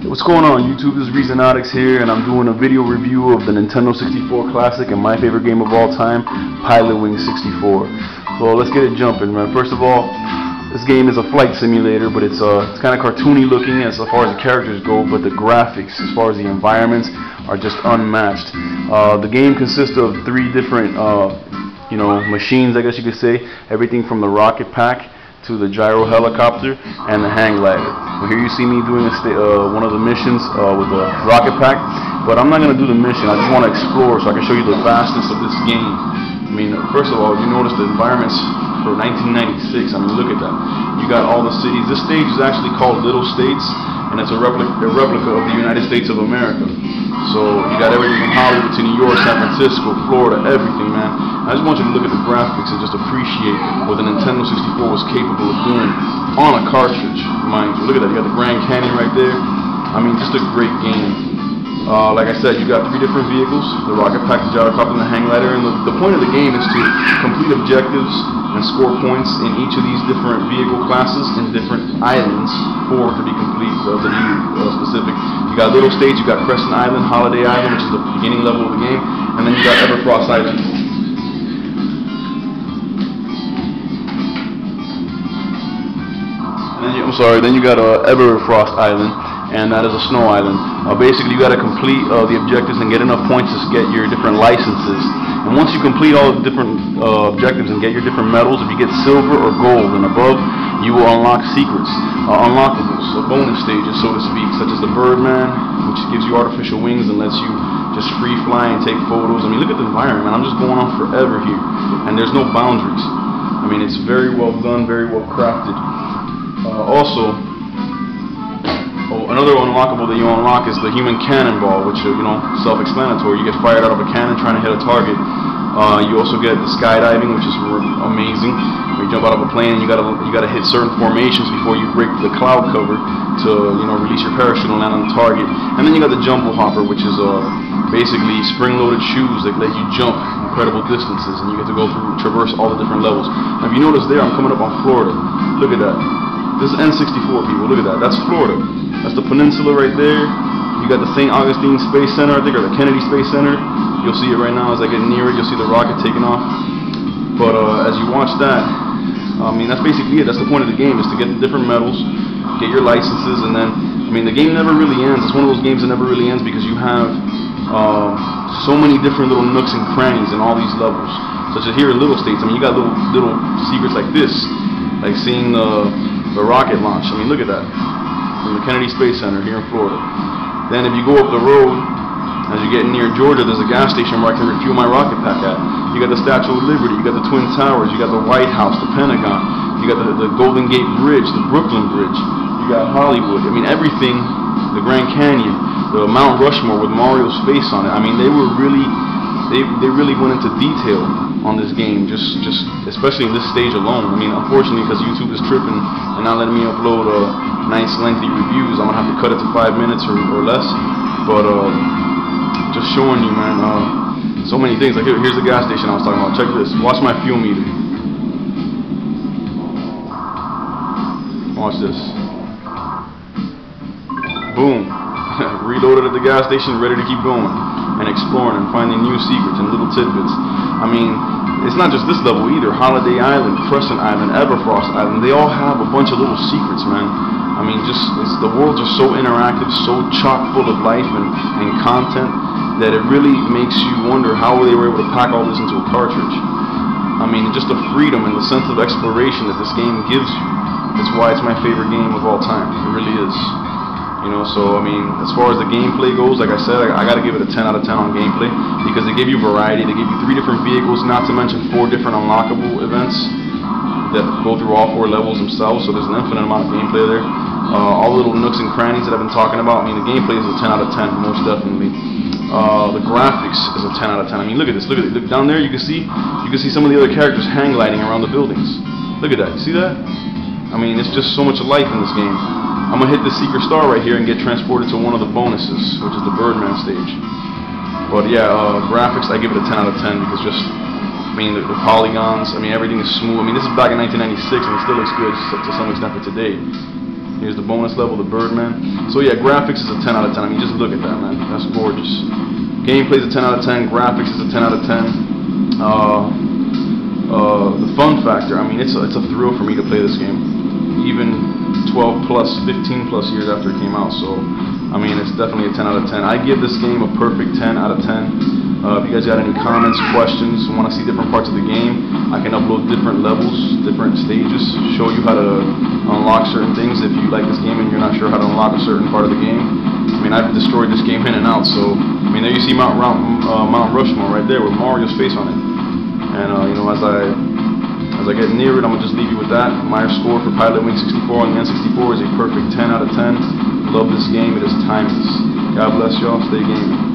What's going on YouTube? This is Reezon here, and I'm doing a video review of the Nintendo 64 classic and my favorite game of all time, Pilotwings 64. So let's get it jumping, man. First of all, this game is a flight simulator, but it's kind of cartoony looking as far as the characters go, but the graphics, as far as the environments, are just unmatched. The game consists of three different machines, I guess you could say. Everything from the rocket pack to the gyro helicopter and the hang glider. Well, here you see me doing one of the missions with the rocket pack, but I'm not going to do the mission. I just want to explore so I can show you the vastness of this game. I mean, first of all, you notice the environments for 1996. I mean, look at that. You got all the cities. This stage is actually called Little States, and it's a replica of the United States of America. So you got everything from Hollywood to New York, San Francisco, Florida, everything, man. I just want you to look at the graphics and just appreciate what the Nintendo 64 was capable of doing on a cartridge, mind you. Look at that. You got the Grand Canyon right there. I mean, just a great game. Like I said, you got three different vehicles: the rocket pack, the gyrocopter, and the hang glider. And the point of the game is to complete objectives and score points in each of these different vehicle classes and different islands to be complete, to be specific. You got Little States, you got Crescent Island, Holiday Island, which is the beginning level of the game, and then you got Everfrost Island. Then you got Everfrost Island, and that is a snow island. Basically, you got to complete the objectives and get enough points to get your different licenses. And once you complete all the different objectives and get your different medals, if you get silver or gold and above, you will unlock secrets, unlockables, bonus stages, so to speak, such as the Birdman, which gives you artificial wings and lets you just free fly and take photos. I mean, look at the environment. I'm just going on forever here, and there's no boundaries. I mean, it's very well done, very well crafted. Another unlockable that you unlock is the human Cannonball, which self-explanatory. You get fired out of a cannon trying to hit a target. You also get the skydiving, which is amazing. You jump out of a plane and you gotta hit certain formations before you break the cloud cover to release your parachute and land on the target. And then you got the jumbo hopper, which is basically spring-loaded shoes that let you jump incredible distances, and you get to go through, traverse all the different levels. Now, if you notice there, I'm coming up on Florida. Look at that. This is N64, people. Look at that. That's Florida. That's the peninsula right there. You got the St. Augustine Space Center, I think, or the Kennedy Space Center. You'll see it right now as I get near it. You'll see the rocket taking off. But as you watch that, I mean, that's basically it. That's the point of the game, is to get the different medals, get your licenses, and then, I mean, the game never really ends. It's one of those games that never really ends because you have so many different little nooks and crannies in all these levels. Such as here in Little States, I mean, you got little secrets like this, like seeing the rocket launch. I mean, look at that. From the Kennedy Space Center here in Florida. Then if you go up the road, as you get near Georgia, there's a gas station where I can refuel my rocket pack at. You got the Statue of Liberty, you got the Twin Towers, you got the White House, the Pentagon, you got the Golden Gate Bridge, the Brooklyn Bridge, you got Hollywood. I mean, everything, the Grand Canyon, the Mount Rushmore with Mario's face on it. I mean, they really went into detail on this game, just especially in this stage alone. I mean, unfortunately, because YouTube is tripping and not letting me upload nice lengthy reviews, I'm gonna have to cut it to 5 minutes or less. But just showing you, man, so many things. Like here's the gas station I was talking about. Check this. Watch my fuel meter. Watch this. Boom. Reloaded at the gas station, ready to keep going and exploring and finding new secrets and little tidbits. I mean, it's not just this level either. Holiday Island, Crescent Island, Everfrost Island, they all have a bunch of little secrets, man. I mean, the world's just so interactive, so chock full of life and content that it really makes you wonder how they were able to pack all this into a cartridge. I mean, just the freedom and the sense of exploration that this game gives you. That's why it's my favorite game of all time. It really is. So I mean, as far as the gameplay goes, like I said, I gotta give it a 10 out of 10 on gameplay because they give you variety. They give you 3 different vehicles, not to mention 4 different unlockable events that go through all 4 levels themselves. So there's an infinite amount of gameplay there. All the little nooks and crannies that I've been talking about. I mean, the gameplay is a 10 out of 10, most definitely. The graphics is a 10 out of 10. I mean, look at this. Look at it. Look down there. You can see some of the other characters hang gliding around the buildings. Look at that. You see that? I mean, it's just so much life in this game. I'm going to hit the secret star right here and get transported to one of the bonuses, which is the Birdman stage. But yeah, graphics, I give it a 10 out of 10 because just, I mean, the polygons, I mean, everything is smooth. I mean, this is back in 1996 and it still looks good to some extent for today. Here's the bonus level, the Birdman. So yeah, graphics is a 10 out of 10. I mean, just look at that, man. That's gorgeous. Gameplay is a 10 out of 10. Graphics is a 10 out of 10. The fun factor, I mean, it's a thrill for me to play this game, even 12 plus, 15 plus years after it came out. So I mean, it's definitely a 10 out of 10. I give this game a perfect 10 out of 10. If you guys got any comments, questions, want to see different parts of the game, I can upload different levels, different stages, show you how to unlock certain things if you like this game and you're not sure how to unlock a certain part of the game. I mean, I've destroyed this game in and out. So I mean, there you see Mount Rushmore right there with Mario's face on it. And you know, as I get near it, I'm gonna just leave you with that. My score for Pilot Wing 64 on the N64 is a perfect 10 out of 10. Love this game. It is timeless. God bless y'all. Stay gaming.